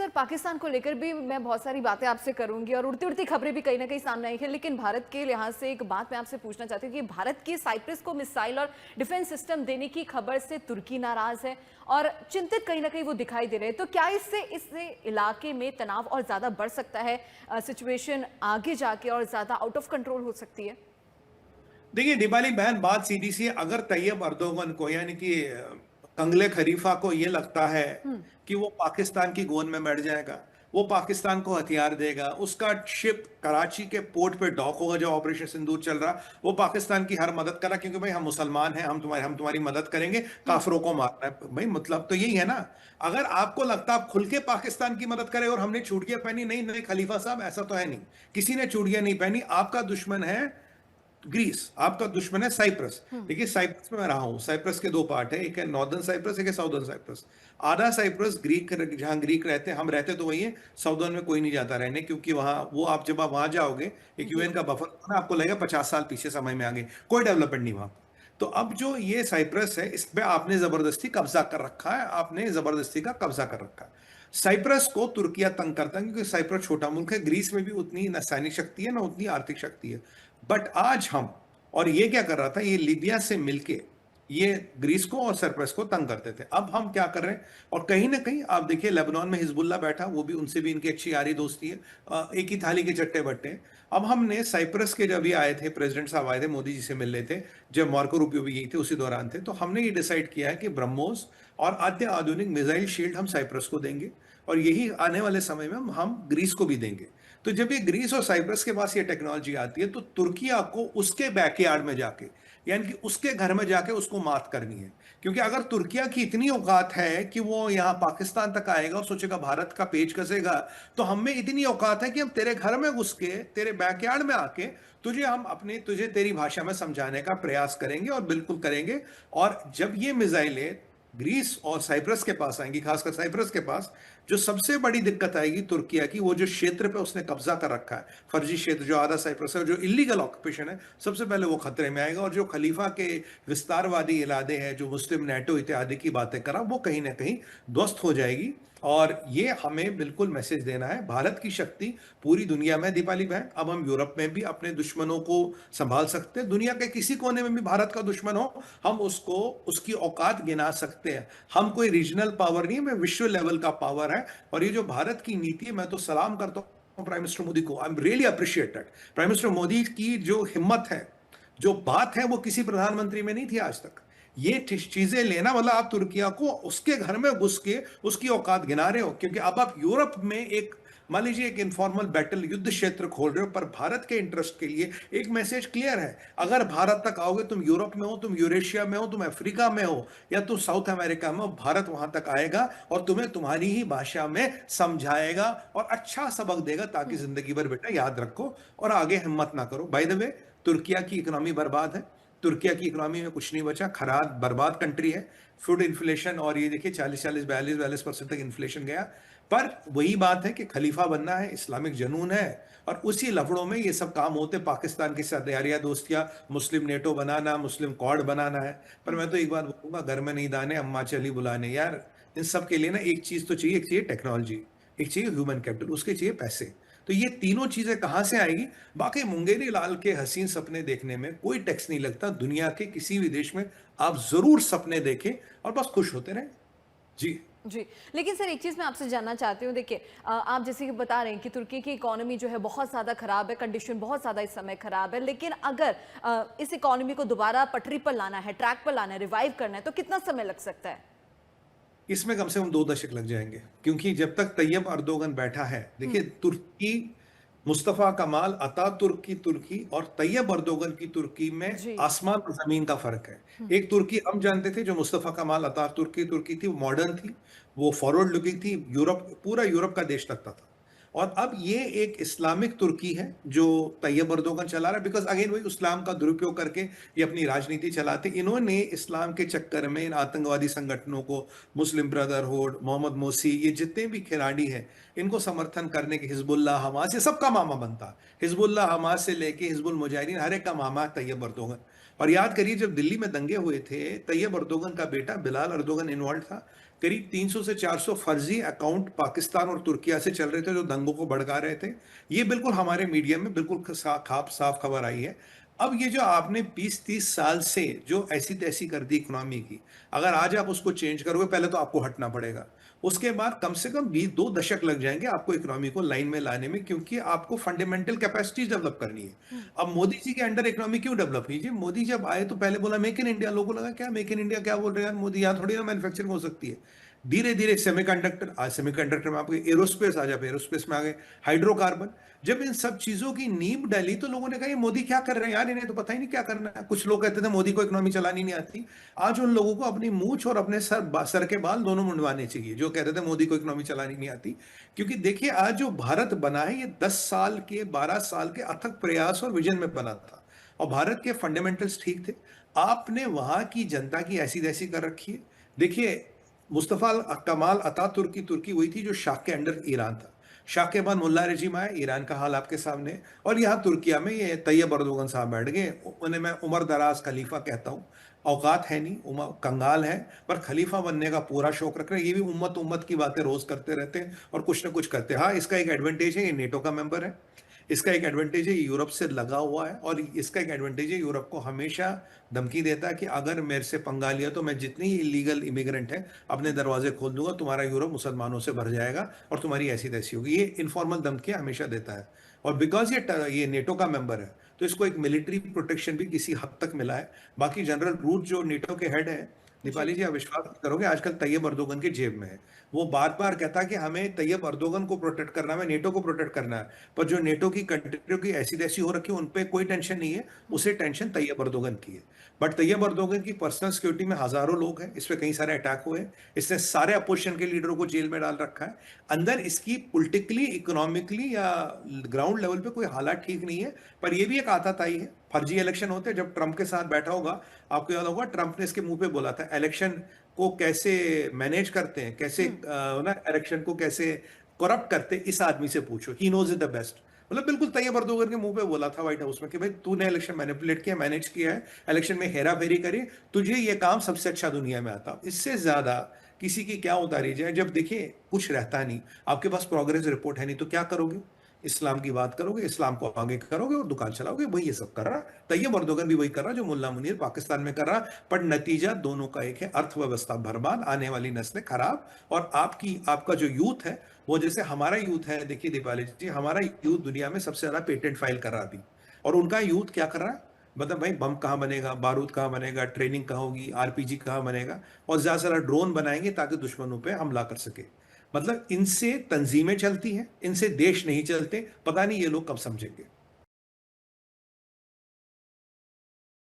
Sir, Pakistan को लेकर भी मैं बहुत सारी बातें आपसे करूंगी और उड़ती उड़ती खबरें भी कहीं ना कहीं सामने आई हैं, लेकिन भारत के लिहाज से एक बात मैं आपसे पूछना चाहती हूँ कि भारत की साइप्रस को मिसाइल और डिफेंस सिस्टम देने की खबर से तुर्की नाराज है और चिंतित कहीं ना कहीं वो दिखाई दे रहे हैं। तो क्या इससे इलाके में तनाव और ज्यादा बढ़ सकता है, सिचुएशन आगे जाके और ज्यादा आउट ऑफ कंट्रोल हो सकती है? देखिए दीपाली बहन, बात सीधी सी है। अगर तैयब अर्दोगन को यानी कि कंगले खलीफा को ये लगता है हम्म। कि वो पाकिस्तान की गोद में बैठ जाएगा, वो पाकिस्तान को हथियार देगा, उसका शिप कराची के पोर्ट पे डॉक होगा, जो ऑपरेशन सिंदूर चल रहा, वो पाकिस्तान की हर मदद करा, क्योंकि भाई हम मुसलमान हैं, हम तुम्हारी मदद करेंगे, हम्म। काफिरों को मारना है। भाई मतलब तो यही है ना। अगर आपको लगता है आप खुल के पाकिस्तान की मदद करें और हमने चूड़ियां पहनी, नहीं नहीं खलीफा साहब, ऐसा तो है नहीं। किसी ने चूड़ियां नहीं पहनी। आपका दुश्मन है ग्रीस, आपका दुश्मन है साइप्रस। हम्म। देखिए साइप्रस में मैं रहा हूं। साइप्रस के दो पार्ट है, एक है नॉर्दर्न साइप्रस, एक है साउदर्न साइप्रस। आधा साइप्रस ग्रीक, जहां ग्रीक रहते हैं, हम रहते तो वही है। साउदर्न में कोई नहीं जाता रहने, क्योंकि वहां वो आप जब आप वहां जाओगे, एक जी। यूएन का बफर ना, आपको लगेगा 50 साल पीछे समय में आगे, कोई डेवलपमेंट नहीं वहां। तो अब जो ये साइप्रस है, इस पे आपने जबरदस्ती कब्जा कर रखा है, आपने जबरदस्ती का कब्जा कर रखा है। साइप्रस को तुर्किया तंग करता है, क्योंकि साइप्रस छोटा मुल्क है। ग्रीस में भी उतनी ना सैनिक शक्ति है, ना उतनी आर्थिक शक्ति है। बट आज हम, और ये क्या कर रहा था, ये लीबिया से मिलके ये ग्रीस को और साइप्रस को तंग करते थे। अब हम क्या कर रहे हैं, और कहीं ना कहीं आप देखिए लेबनान में हिजबुल्ला बैठा, वो भी, उनसे भी इनकी अच्छी यारी दोस्ती है। एक ही थाली के चट्टे बट्टे हैं। अब हमने साइप्रस के जब ये आए थे, प्रेसिडेंट साहब आए थे, मोदी जी से मिल रहे थे, जब मार्को रूबियो भी यही थे उसी दौरान थे, तो हमने ये डिसाइड किया है कि ब्रह्मोस और अत्य आधुनिक मिसाइल शील्ड हम साइप्रस को देंगे, और यही आने वाले समय में हम ग्रीस को भी देंगे। तो जब ये ग्रीस और साइप्रस के पास ये टेक्नोलॉजी आती है, तो तुर्किया को उसके बैकयार्ड में जाके, यानी कि उसके घर में जाके उसको मात करनी है। क्योंकि अगर तुर्किया की इतनी औकात है कि वो यहां पाकिस्तान तक आएगा और सोचेगा भारत का पेच कसेगा, तो हम में इतनी औकात है कि हम तेरे घर में घुस के, तेरे बैकयार्ड में आके, तुझे तेरी भाषा में समझाने का प्रयास करेंगे, और बिल्कुल करेंगे। और जब ये मिसाइलें ग्रीस और साइप्रस के पास आएंगी, खासकर साइप्रस के पास, जो सबसे बड़ी दिक्कत आएगी तुर्किया की, वो जो क्षेत्र पे उसने कब्जा कर रखा है, फर्जी क्षेत्र जो आधा साइप्रस है, जो इलीगल ऑक्यूपेशन है, सबसे पहले वो खतरे में आएगा। और जो खलीफा के विस्तारवादी इरादे हैं, जो मुस्लिम नेटो इत्यादि की बातें करा, वो कहीं ना कहीं ध्वस्त हो जाएगी। और ये हमें बिल्कुल मैसेज देना है, भारत की शक्ति पूरी दुनिया में। दीपाली बहन, अब हम यूरोप में भी अपने दुश्मनों को संभाल सकते हैं। दुनिया के किसी कोने में भी भारत का दुश्मन हो, हम उसको, उसकी औकात गिना सकते हैं। हम कोई रीजनल पावर नहीं है, मैं विश्व लेवल का पावर है। और ये जो भारत की नीति है, मैं तो सलाम करता हूं प्राइम मिनिस्टर मोदी को। I am really appreciated. Prime minister Modi की जो हिम्मत है, जो बात है, वो किसी प्रधानमंत्री में नहीं थी आज तक। ये चीजें लेना, मतलब आप तुर्किया को उसके घर में घुस के उसकी औकात गिना रहे हो। क्योंकि अब आप यूरोप में एक, मान लीजिए, एक इनफॉर्मल बैटल युद्ध क्षेत्र खोल रहे हो, पर भारत के इंटरेस्ट के लिए एक मैसेज क्लियर है। अगर भारत तक आओगे, तुम यूरोप में हो, तुम यूरेशिया में हो, तुम अफ्रीका में हो, या तुम साउथ अमेरिका में हो, भारत वहां तक आएगा और तुम्हें तुम्हारी ही भाषा में समझाएगा और अच्छा सबक देगा, ताकि जिंदगी भर बेटा याद रखो और आगे हिम्मत ना करो। बाय द वे, तुर्किया की इकोनॉमी बर्बाद है। तुर्किया की इकोनॉमी में कुछ नहीं बचा, खराब बर्बाद कंट्री है। फूड इन्फ्लेशन, और ये देखिए 40-40, 42-42% तक इन्फ्लेशन गया। पर वही बात है कि खलीफा बनना है, इस्लामिक जनून है, और उसी लफड़ों में ये सब काम होते। पाकिस्तान के साथ यारियां दोस्तियां, मुस्लिम नेटो बनाना, मुस्लिम कॉड बनाना है। पर मैं तो एक बात बोलूंगा, घर में नहीं दाने अम्मा चली बुलाने। यार इन सब के लिए ना एक चीज तो चाहिए, एक चाहिए टेक्नोलॉजी, एक चाहिए ह्यूमन कैपिटल, उसके चाहिए पैसे। तो ये तीनों चीजें कहां से आएगी? बाकी मुंगेरी लाल के हसीन सपने देखने में कोई टैक्स नहीं लगता। दुनिया के किसी भी देश में आप जरूर सपने देखें और बस खुश होते रहें। जी। जी, लेकिन सर एक चीज़ मैं आपसे जानना चाहती हूँ। देखिए, आप जैसे कि बता रहे हैं कि तुर्की की इकोनॉमी जो है बहुत ज़्यादा ख़राब है, कंडीशन बहुत ज़्यादा इस समय ख़राब है, लेकिन अगर इस इकोनॉमी को दोबारा पटरी पर लाना है, ट्रैक पर लाना है, रिवाइव करना है, तो कितना समय लग सकता है? इसमें कम से कम 2 दशक लग जाएंगे, क्योंकि जब तक तैयब अर्दोगन बैठा है, देखिए हुँ। तुर्की, मुस्तफा कमाल अतातुर्क की तुर्की और तैयब अर्दोगन की तुर्की में जी। आसमान और जमीन का फर्क है। हुँ। एक तुर्की हम जानते थे, जो मुस्तफा कमाल अतातुर्क की तुर्की थी, वो मॉडर्न थी, वो फॉरवर्ड लुकिंग थी, यूरोप, पूरा यूरोप का देश लगता था। और अब ये एक इस्लामिक तुर्की है जो तैयब अर्दोगन चला रहा है, बिकॉज अगेन वही इस्लाम का दुरुपयोग करके ये अपनी राजनीति चलाते। इन्होंने इस्लाम के चक्कर में इन आतंकवादी संगठनों को, मुस्लिम ब्रदरहुड, मोहम्मद मोसी, ये जितने भी खिलाड़ी हैं, इनको समर्थन करने के, हिजबुल्लाह, हमास, ये सबका मामा बनता। हिजबुल्लाह, हमास से लेके हिजबुल मुजाहिदीन, हर एक का मामा तैयब अर्दोगन। और याद करिए, जब दिल्ली में दंगे हुए थे, तैयब अर्दोगन का बेटा बिलाल अर्दोगन इन्वॉल्व था। करीब 300 से 400 फर्जी अकाउंट पाकिस्तान और तुर्किया से चल रहे थे जो दंगों को भड़का रहे थे। ये बिल्कुल हमारे मीडिया में बिल्कुल साफ खबर आई है। अब ये जो आपने 20-30 साल से जो ऐसी तैसी कर दी इकोनॉमी की, अगर आज आप उसको चेंज करोगे, पहले तो आपको हटना पड़ेगा। उसके बाद कम से कम 2 दशक लग जाएंगे आपको इकोनॉमी को लाइन में लाने में, क्योंकि आपको फंडामेंटल कैपेसिटीज डेवलप करनी है। अब मोदी जी के अंडर इकोनॉमी क्यों डेवलप हुई जी? मोदी जब आए तो पहले बोला मेक इन इंडिया, लोगों लगा क्या मेक इन इंडिया क्या बोल रहे हैं यार मोदी, यहाँ थोड़ी ना मैन्युफैक्चरिंग हो सकती है। धीरे धीरे सेमीकंडक्टर, आज सेमीकंडक्टर में आप गए, एरोस्पेस आ जाए, एरोस्पेस में आ गए, हाइड्रोकार्बन। जब इन सब चीजों की नींव डाली तो लोगों ने कहा ये मोदी क्या कर रहे हैं यार, इन्हें तो पता ही नहीं क्या करना है। कुछ लोग कहते थे मोदी को इकोनॉमी चलानी नहीं आती। आज उन लोगों को अपनी मूंछ और अपने सर के बाल दोनों मुंडवाने चाहिए जो कहते थे मोदी को इकोनॉमी चलानी नहीं आती। क्योंकि देखिए आज जो भारत बना है, ये 10 साल के 12 साल के अथक प्रयास और विजन में बना था, और भारत के फंडामेंटल्स ठीक थे। आपने वहां की जनता की ऐसी तैसी कर रखी है। देखिए, मुस्तफा कमाल अतातुर्क की तुर्की वही थी जो शाह के अंडर ईरान था। शाह के बाद मुल्ला रेजिम आया, ईरान का हाल आपके सामने है। और यहाँ तुर्किया में ये तैयब अर्दोगन साहब बैठ गए, उन्हें मैं उमर दराज खलीफा कहता हूँ। औकात है नहीं, उमर कंगाल है, पर खलीफा बनने का पूरा शौक रख रहे हैं। ये भी उम्मत उम्मत की बातें रोज करते रहते हैं और कुछ ना कुछ करते हैं। हाँ, इसका एक एडवांटेज है, ये नेटो का मेंबर है। इसका एक एडवांटेज है, यूरोप से लगा हुआ है। और इसका एक एडवांटेज है, यूरोप को हमेशा धमकी देता है कि अगर मेरे से पंगा लिया तो मैं जितनी ही इलीगल इमिग्रेंट है अपने दरवाजे खोल दूंगा, तुम्हारा यूरोप मुसलमानों से भर जाएगा और तुम्हारी ऐसी तैसी होगी। ये इनफॉर्मल धमकियां हमेशा देता है। और बिकॉज ये नेटो का मेंबर है तो इसको एक मिलिट्री प्रोटेक्शन भी किसी हद तक मिला है। बाकी जनरल रूट जो नेटो के हेड है, दीपाली जी आप विश्वास नहीं करोगे, आजकल तैयब अर्दोगन के जेब में है। वो बार बार कहता है कि हमें तैयब अर्दोगन को प्रोटेक्ट करना है, नेटो को प्रोटेक्ट करना है। पर जो नेटो की कंट्रियों की ऐसी तैसी हो रखी है, उन पे कोई टेंशन नहीं है, उसे टेंशन तैयब अर्दोगन की है। बट तैयब अर्दोगन की पर्सनल सिक्योरिटी में हजारों लोग हैं, इस पे कई सारे अटैक हुए हैं, इसने सारे अपोजिशन के लीडरों को जेल में डाल रखा है। अंदर इसकी पॉलिटिकली, इकोनॉमिकली या ग्राउंड लेवल पे कोई हालात ठीक नहीं है। पर यह भी एक आताताई है, फर्जी इलेक्शन होते हैं। जब ट्रंप के साथ बैठा होगा, आपको याद होगा ट्रंप ने इसके मुंह पे बोला था इलेक्शन को कैसे मैनेज करते हैं, कैसे ना इलेक्शन को कैसे करप्ट करते हैं, इस आदमी से पूछो, he knows it the best. मतलब बिल्कुल तैयब अर्दोगन के मुंह पे बोला था व्हाइट हाउस में कि भाई तूने इलेक्शन मैनिपुलेट किया, मैनेज किया है, इलेक्शन में हेरा फेरी करी, तुझे ये काम सबसे अच्छा दुनिया में आता। इससे ज्यादा किसी की क्या उतारी जाए। जब देखिए कुछ रहता नहीं, आपके पास प्रोग्रेस रिपोर्ट है नहीं, तो क्या करोगे? इस्लाम की बात करोगे, इस्लाम को आगे करोगे और दुकान चलाओगे। वही ये सब कर रहा। तैयब अर्दोगन भी वही कर रहा जो मुल्ला मुनीर पाकिस्तान में कर रहा। पर नतीजा दोनों का एक है, अर्थव्यवस्था बर्बाद, आने वाली नस्लें खराब। और आपका जो यूथ है, वो जैसे हमारा यूथ है, देखिए दीपाली जी, हमारा यूथ दुनिया में सबसे ज्यादा पेटेंट फाइल कर रहा अभी। और उनका यूथ क्या कर रहा है? मतलब भाई बम कहाँ बनेगा, बारूद कहाँ बनेगा, ट्रेनिंग कहाँ होगी, आरपीजी कहाँ बनेगा, और ज्यादा से ज्यादा ड्रोन बनाएंगे ताकि दुश्मनों पे हमला कर सके। मतलब इनसे तंजीमें चलती हैं, इनसे देश नहीं चलते। पता नहीं ये लोग कब समझेंगे।